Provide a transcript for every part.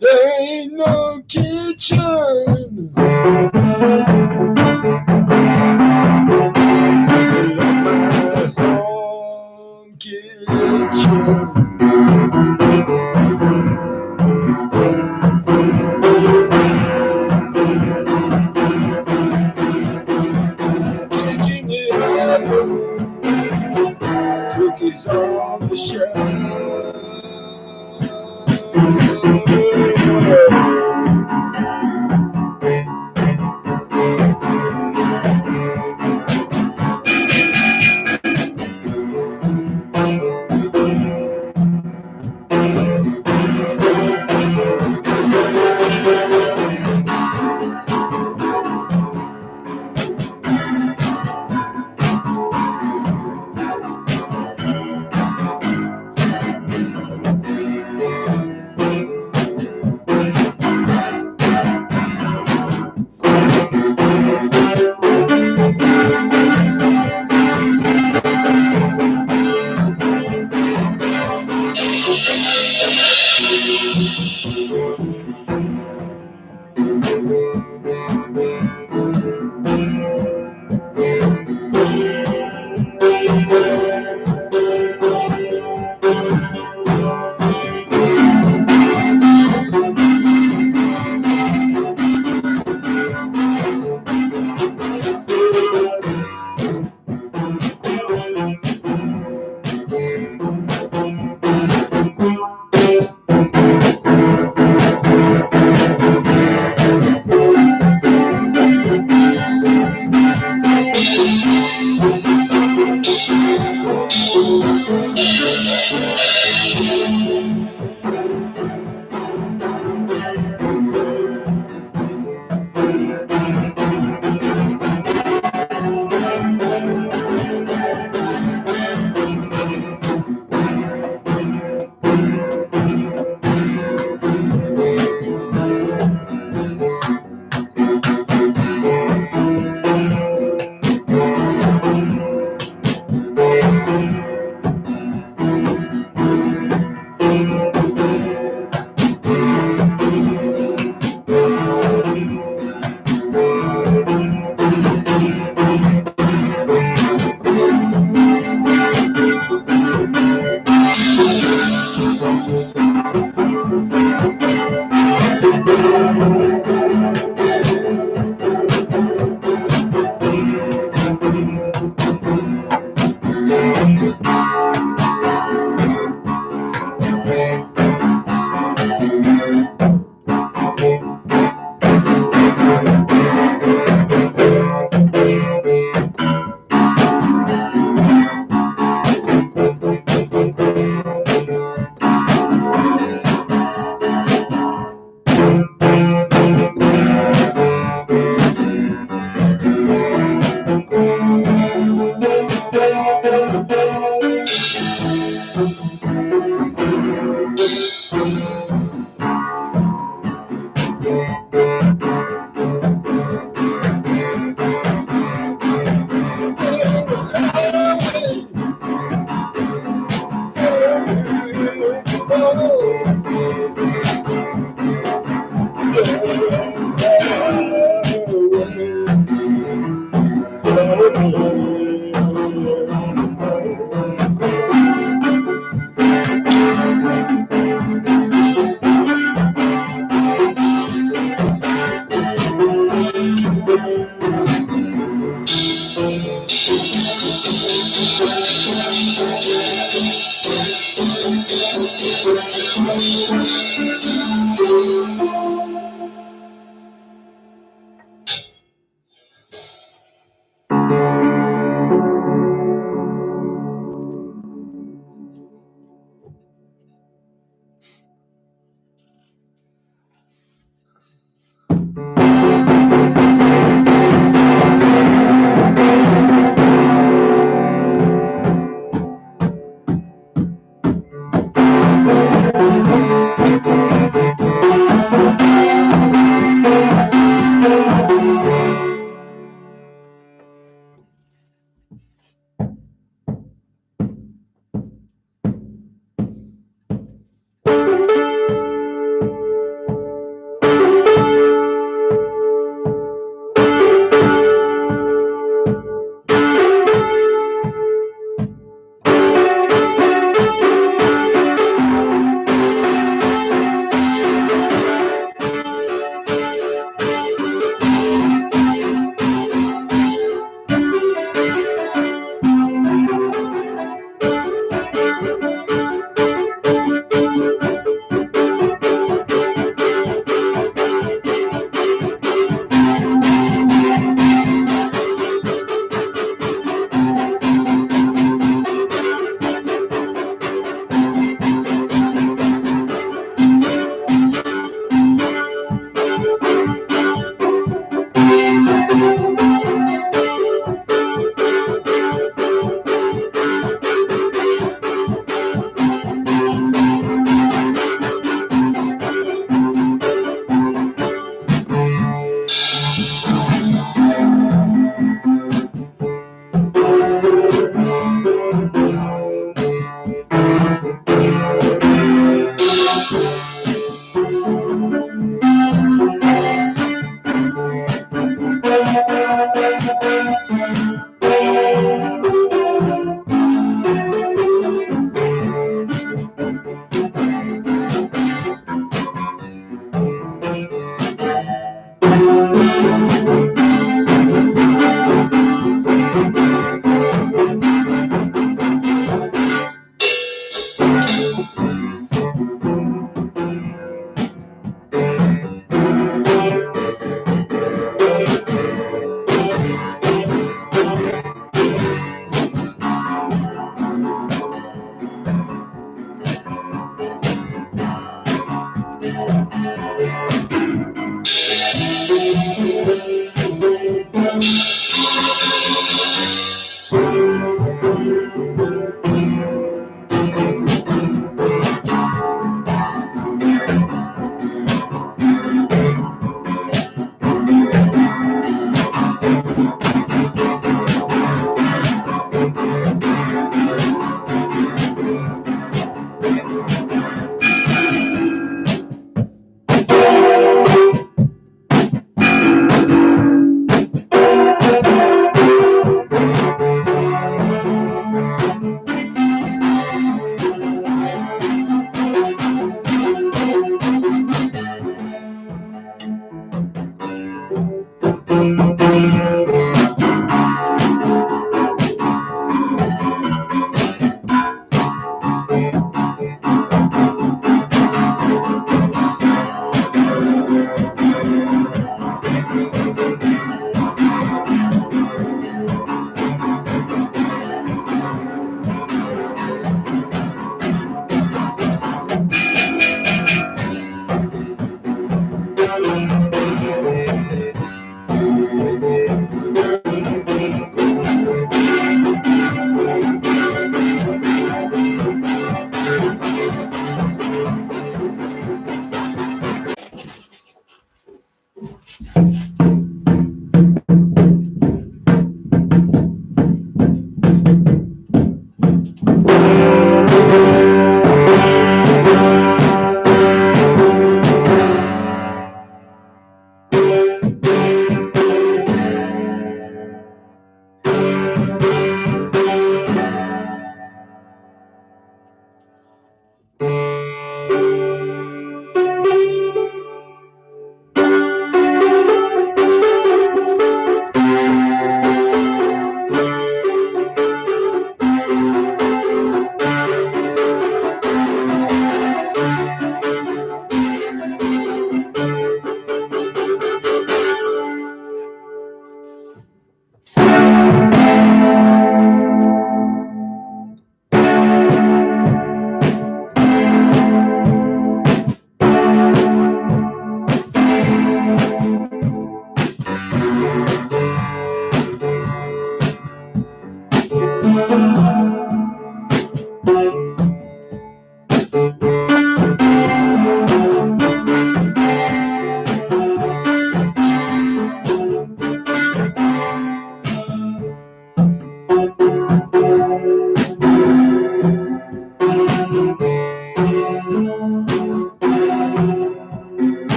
There ain't no kitchen. Kicking it up, cookies on the shelf.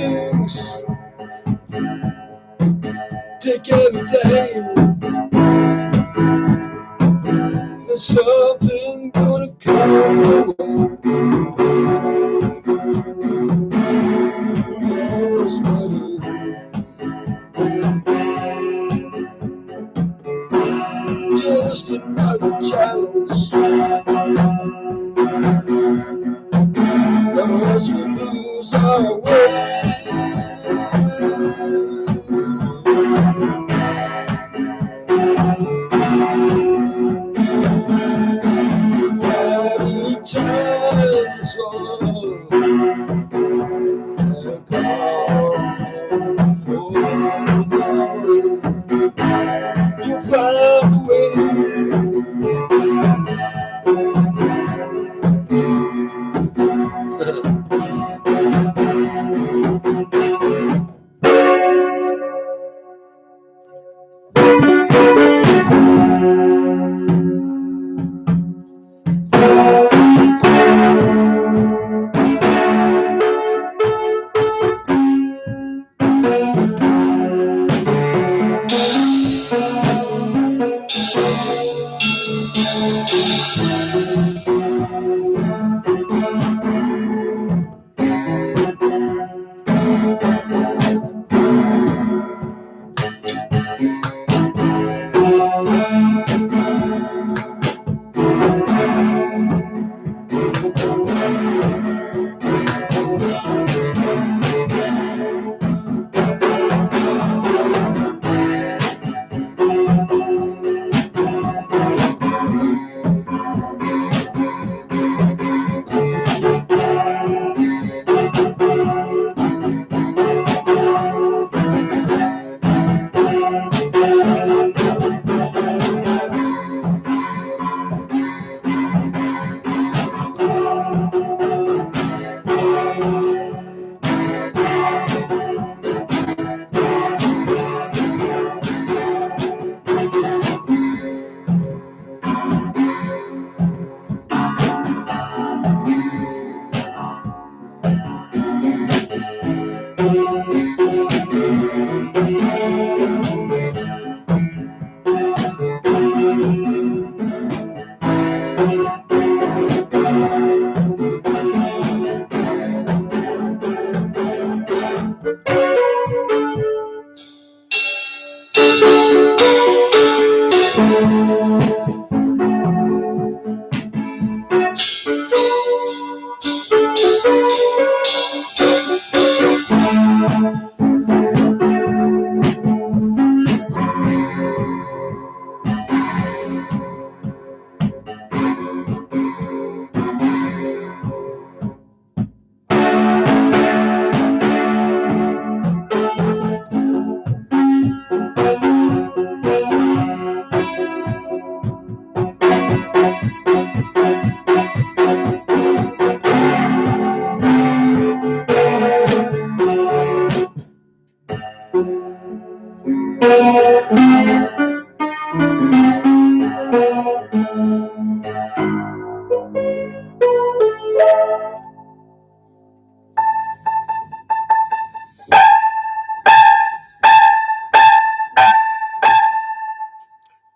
things take every day. There's something gonna come your way. Who knows what it is? Just another challenge. Or else we lose our way. Every time's all they're gone before you know it. You find a way.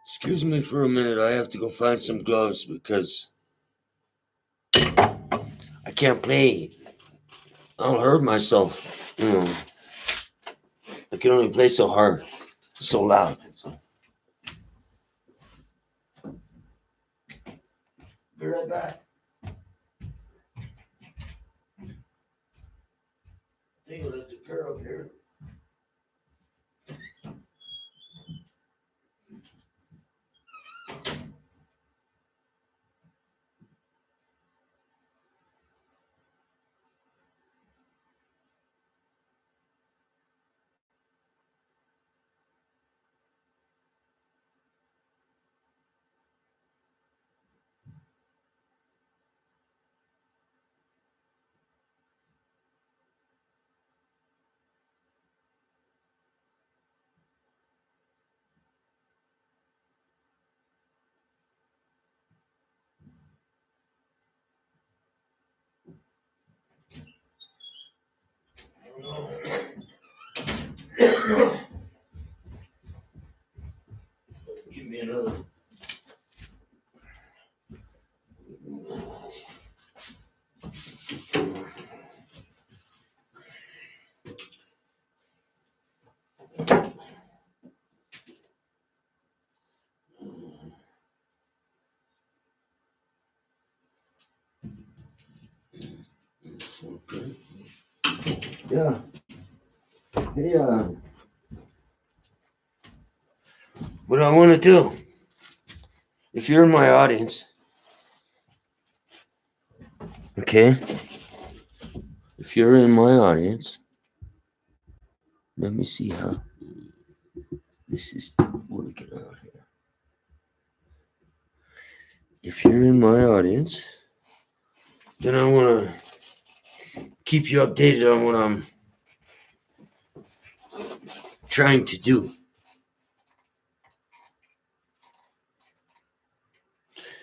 Excuse me for a minute. I have to go find some gloves because I can't play. I'll hurt myself. I can only play so hard, so loud. So. Be right back. I think I'll let the pair up here. Give me another. Yeah. Hey, what I want to do, if you're in my audience, okay? If you're in my audience, let me see how this is working out here. If you're in my audience, then I want to keep you updated on what I'm trying to do.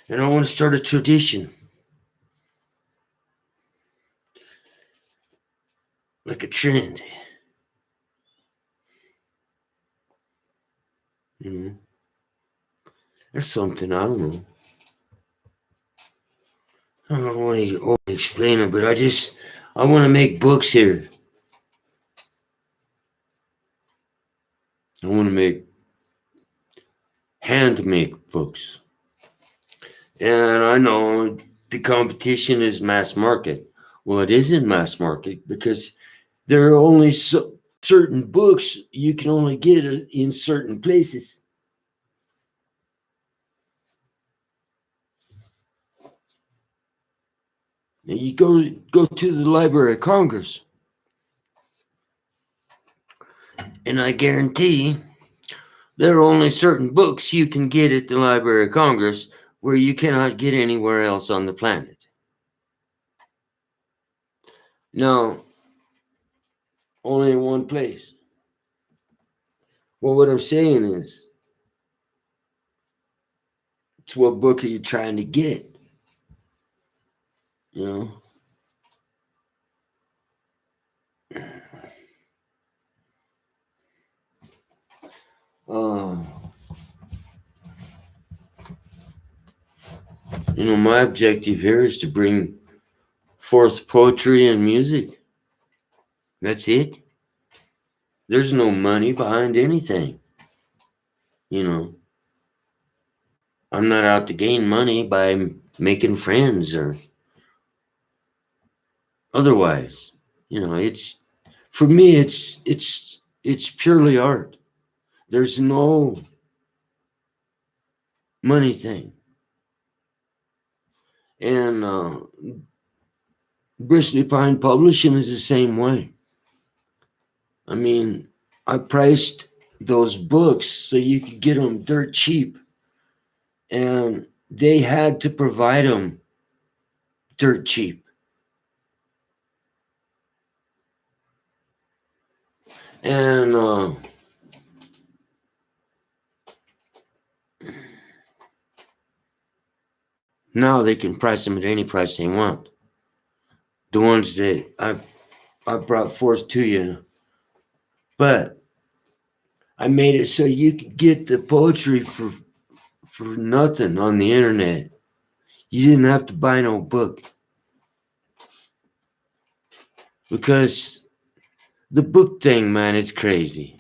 And I want to start a tradition. Like a trend. You know? There's something, I don't know. I don't want to explain it, but I want to make books here. I want to make hand-make books. And I know the competition is mass market. Well, it isn't mass market because there are only certain books you can only get in certain places. And you go to the Library of Congress, and I guarantee there are only certain books you can get at the Library of Congress where you cannot get anywhere else on the planet. Now, only in one place. Well, what I'm saying is, it's what book are you trying to get? You know? My objective here is to bring forth poetry and music. That's it. There's no money behind anything. I'm not out to gain money by making friends or otherwise. It's for me. It's purely art. There's no money thing. And Bristly Pine Publishing is the same way. I mean, I priced those books so you could get them dirt cheap. And they had to provide them dirt cheap. And now they can price them at any price they want. The ones that I brought forth to you. But I made it so you could get the poetry for nothing on the internet. You didn't have to buy no book. Because the book thing, man, it's crazy.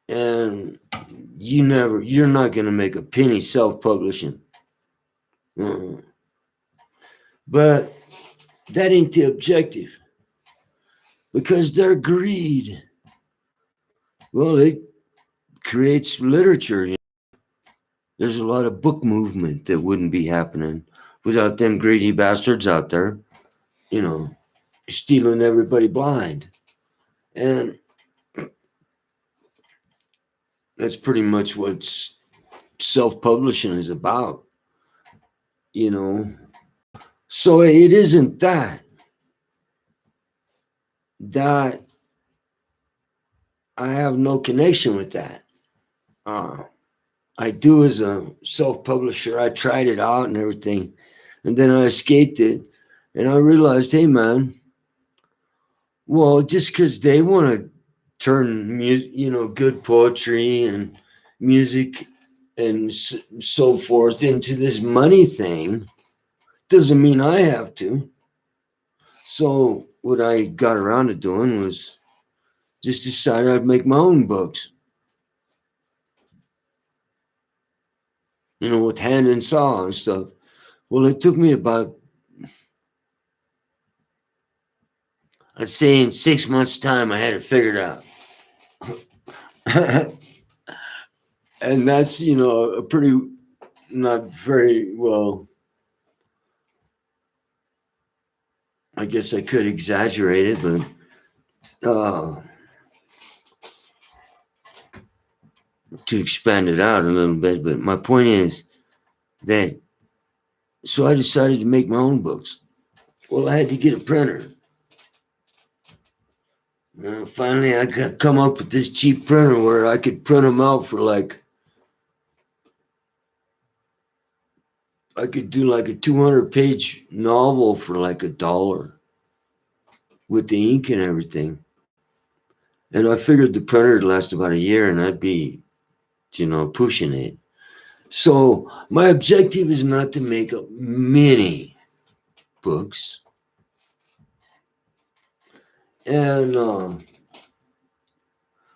And you're not going to make a penny self-publishing. But that ain't the objective. Because their greed, well, it creates literature. There's a lot of book movement that wouldn't be happening without them greedy bastards out there, stealing everybody blind. And that's pretty much what self-publishing is about, So it isn't that I have no connection with that. I do as a self-publisher. I tried it out and everything, and then I escaped it, and I realized, hey, man, well, just because they want to turn good poetry and music and so forth into this money thing. Doesn't mean I have to. So what I got around to doing was just decide I'd make my own books. With hand and saw and stuff. Well, it took me about, I'd say in 6 months' time, I had it figured out. And that's, a pretty, not very well, I guess I could exaggerate it, but to expand it out a little bit. But my point is that, so I decided to make my own books. Well, I had to get a printer. Finally, I could come up with this cheap printer where I could print them out for I could do like a 200-page novel for like $1 with the ink and everything. And I figured the printer would last about a year and I'd be, pushing it. So my objective is not to make many books. And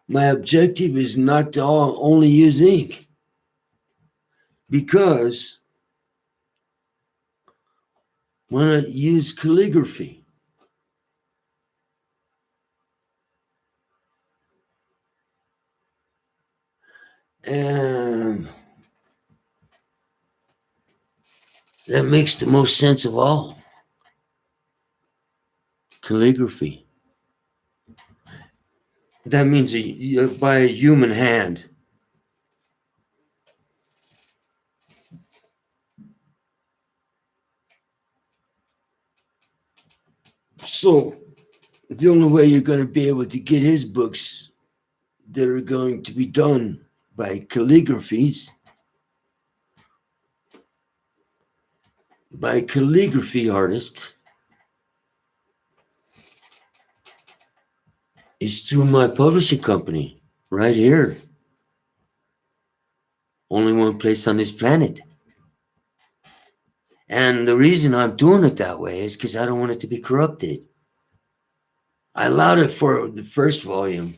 my objective is not to only use ink. Because when I use calligraphy, and that makes the most sense of all. Calligraphy. That means by a human hand. So the only way you're going to be able to get his books that are going to be done by calligraphy artist is through my publishing company right here. Only one place on this planet. And the reason I'm doing it that way is because I don't want it to be corrupted. I allowed it for the first volume,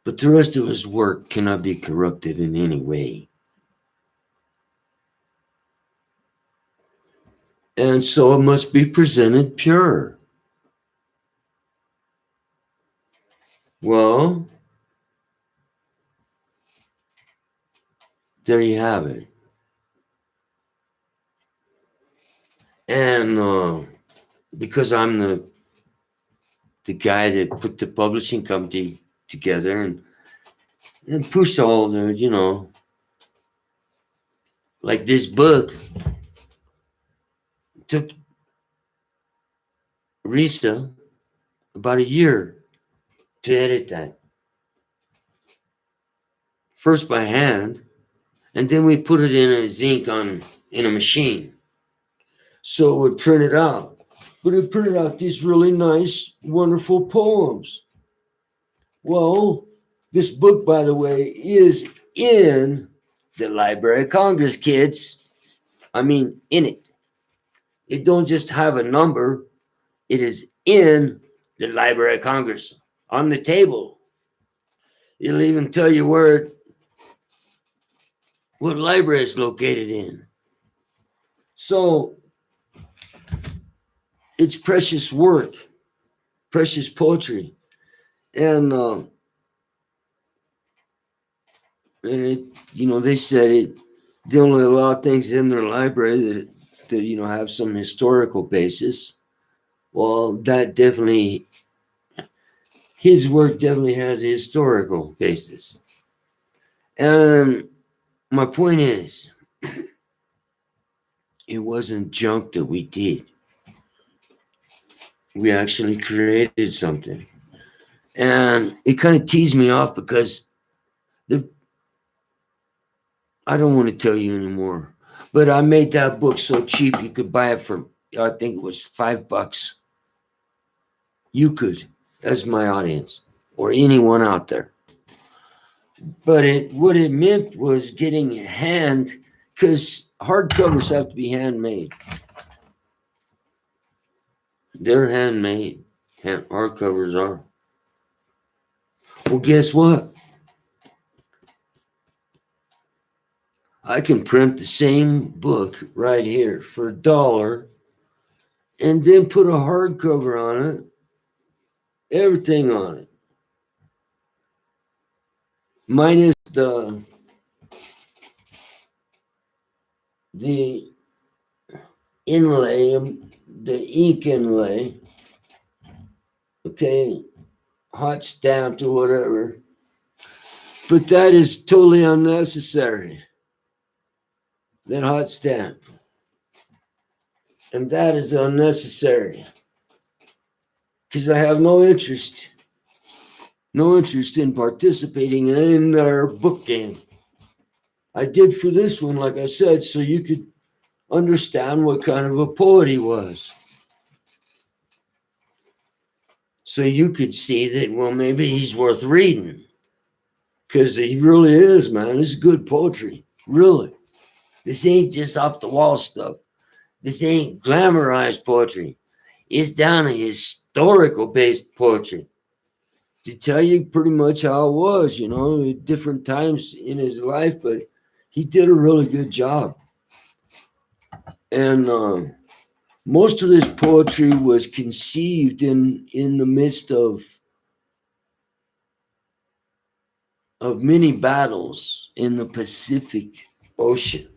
but the rest of his work cannot be corrupted in any way. And so it must be presented pure. Well, there you have it. And because I'm the guy that put the publishing company together and pushed all the, like this book took Risa about a year to edit that. First by hand, and then we put it in a zinc in a machine. So it would print it out. But it printed out these really nice, wonderful poems. Well, this book, by the way, is in the Library of Congress, kids. I mean, in it. It don't just have a number. It is in the Library of Congress, on the table. It'll even tell you what library it's located in. So it's precious work, precious poetry. And it, they said they only allow things in their library that have some historical basis. Well, that definitely, his work definitely has a historical basis. And my point is, it wasn't junk that we did. We actually created something. And it kind of teased me off because I don't want to tell you anymore, but I made that book so cheap you could buy it for, I think it was $5. You could, as my audience. or anyone out there. But what it meant was getting hand, because hardcovers have to be handmade. They're handmade. Hardcovers are. Well, guess what? I can print the same book right here for $1 and then put a hardcover on it, everything on it, minus the inlay, the ink inlay, okay, hot stamped or whatever. But that is totally unnecessary, that hot stamp. And that is unnecessary because I have no interest in participating in their book game. I did for this one, like I said, so you could understand what kind of a poet he was. So you could see that, well, maybe he's worth reading. Because he really is, man. This is good poetry. Really. This ain't just off the wall stuff. This ain't glamorized poetry. It's down to historical based poetry. To tell you pretty much how it was, at different times in his life, but he did a really good job. And most of this poetry was conceived in the midst of many battles in the Pacific Ocean.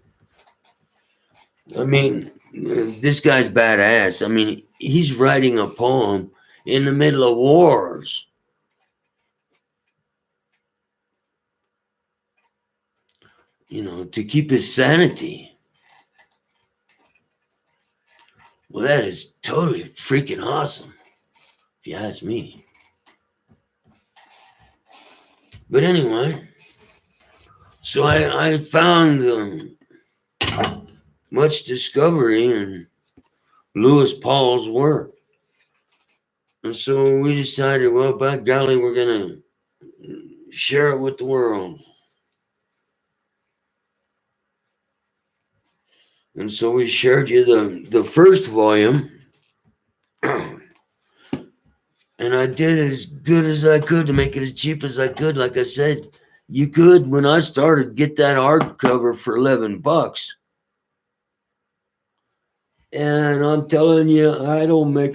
I mean, this guy's badass. I mean, he's writing a poem in the middle of wars. To keep his sanity. Well, that is totally freaking awesome, if you ask me. But anyway, so I found much discovery in Lewis Paul's work. And so we decided, well, by golly, we're going to share it with the world. And so we shared you the first volume. And I did it as good as I could to make it as cheap as I could. Like I said, you could, when I started, get that hardcover for $11. And I'm telling you, I don't make